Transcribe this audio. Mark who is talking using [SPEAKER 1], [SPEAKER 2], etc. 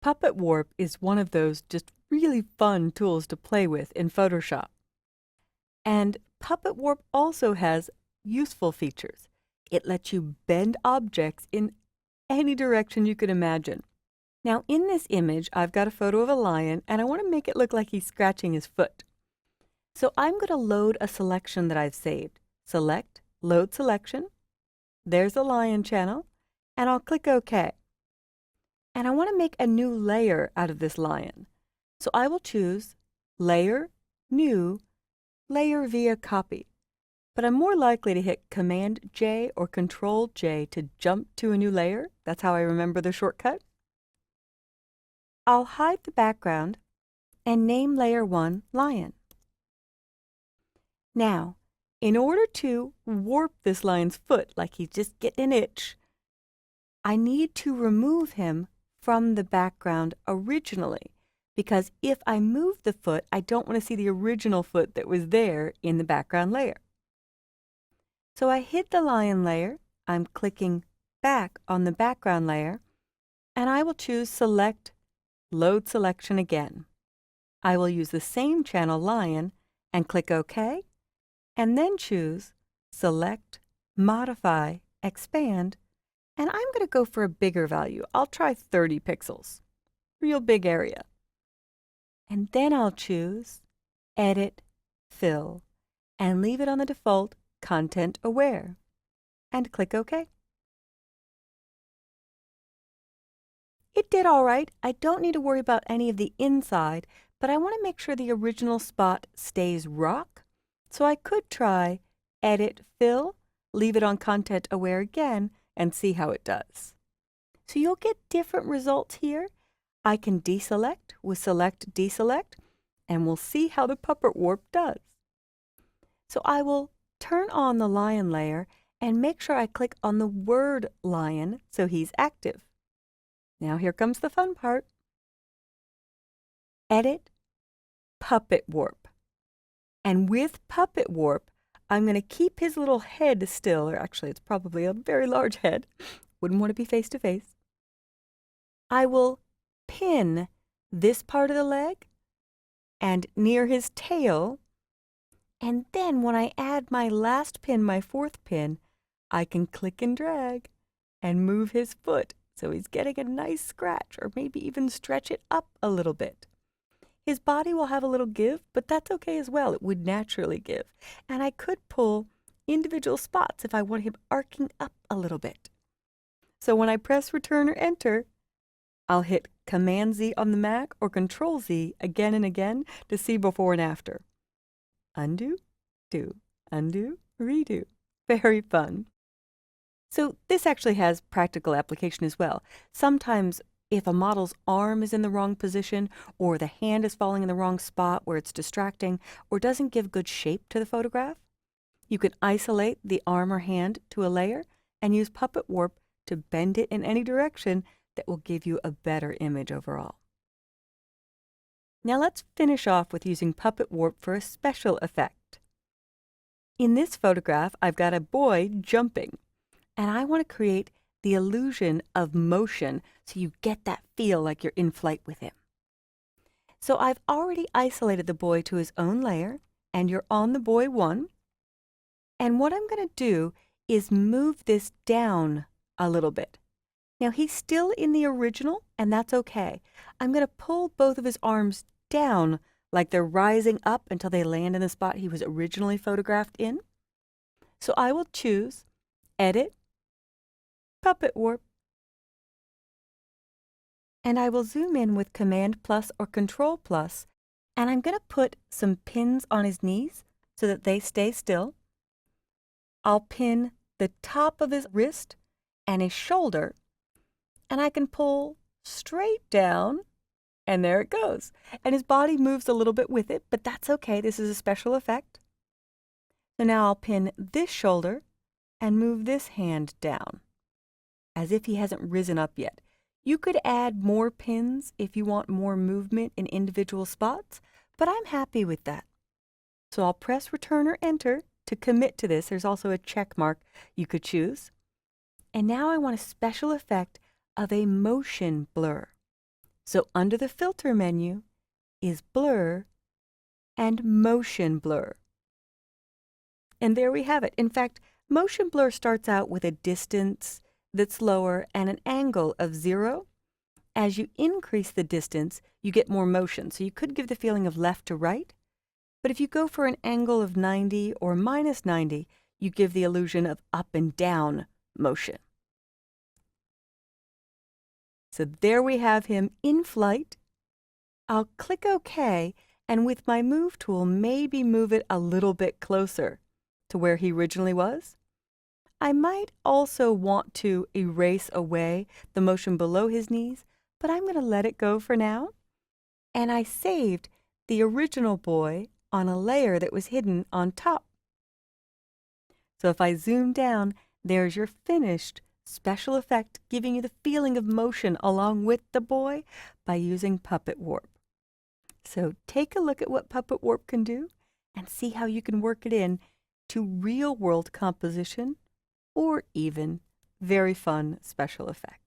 [SPEAKER 1] Puppet Warp is one of those just really fun tools to play with in Photoshop. And Puppet Warp also has useful features. It lets you bend objects in any direction you could imagine. Now in this image, I've got a photo of a lion and I want to make it look like he's scratching his foot. So I'm going to load a selection that I've saved. Select, Load Selection. There's the lion channel, and I'll click OK. And I want to make a new layer out of this lion. So I will choose Layer, New, Layer via Copy. But I'm more likely to hit Command J or Control J to jump to a new layer. That's how I remember the shortcut. I'll hide the background and name Layer 1 Lion. Now, in order to warp this lion's foot like he's just getting an itch, I need to remove him from the background originally, because if I move the foot, I don't want to see the original foot that was there in the background layer. So I hid the lion layer, I'm clicking back on the background layer, and I will choose Select, Load Selection again. I will use the same channel lion and click OK, and then choose Select, Modify, Expand, and I'm going to go for a bigger value. I'll try 30 pixels, real big area. And then I'll choose Edit, Fill, and leave it on the default Content Aware, and click OK. It did all right. I don't need to worry about any of the inside, but I want to make sure the original spot stays rock. So I could try Edit, Fill, leave it on Content Aware again, and see how it does. So you'll get different results here. I can deselect with Select, Deselect, and we'll see how the Puppet Warp does. So I will turn on the lion layer and make sure I click on the word lion so he's active. Now here comes the fun part. Edit, Puppet Warp. And with Puppet Warp, I'm going to keep his little head still, or actually it's probably a very large head. Wouldn't want to be face to face. I will pin this part of the leg and near his tail, and then when I add my last pin, my fourth pin, I can click and drag and move his foot so he's getting a nice scratch, or maybe even stretch it up a little bit. His body will have a little give, but that's okay as well. It would naturally give. And I could pull individual spots if I want him arcing up a little bit. So when I press Return or Enter, I'll hit Command Z on the Mac or Control Z again and again to see before and after. Undo, do, undo, redo. Very fun. So this actually has practical application as well. Sometimes if a model's arm is in the wrong position, or the hand is falling in the wrong spot where it's distracting, or doesn't give good shape to the photograph, you can isolate the arm or hand to a layer and use Puppet Warp to bend it in any direction that will give you a better image overall. Now let's finish off with using Puppet Warp for a special effect. In this photograph, I've got a boy jumping, and I want to create the illusion of motion so you get that feel like you're in flight with him. So I've already isolated the boy to his own layer, and you're on the boy 1. And what I'm going to do is move this down a little bit. Now he's still in the original, and that's okay. I'm going to pull both of his arms down like they're rising up until they land in the spot he was originally photographed in. So I will choose Edit, Puppet Warp, and I will zoom in with Command plus or Control plus, and I'm going to put some pins on his knees so that they stay still. I'll pin the top of his wrist and his shoulder, and I can pull straight down, and there it goes. And his body moves a little bit with it, but that's okay. This is a special effect. So now I'll pin this shoulder and move this hand down, as if he hasn't risen up yet. You could add more pins if you want more movement in individual spots, but I'm happy with that. So I'll press Return or Enter to commit to this. There's also a check mark you could choose. And now I want a special effect of a motion blur. So under the filter menu is blur and motion blur. And there we have it. In fact, motion blur starts out with a distance that's lower and an angle of 0. As you increase the distance, you get more motion. So you could give the feeling of left to right. But if you go for an angle of 90 or minus 90, you give the illusion of up and down motion. So there we have him in flight. I'll click OK, and with my Move tool, maybe move it a little bit closer to where he originally was. I might also want to erase away the motion below his knees, but I'm going to let it go for now. And I saved the original boy on a layer that was hidden on top. So if I zoom down, there's your finished special effect, giving you the feeling of motion along with the boy by using Puppet Warp. So take a look at what Puppet Warp can do and see how you can work it in to real-world composition or even very fun special effects.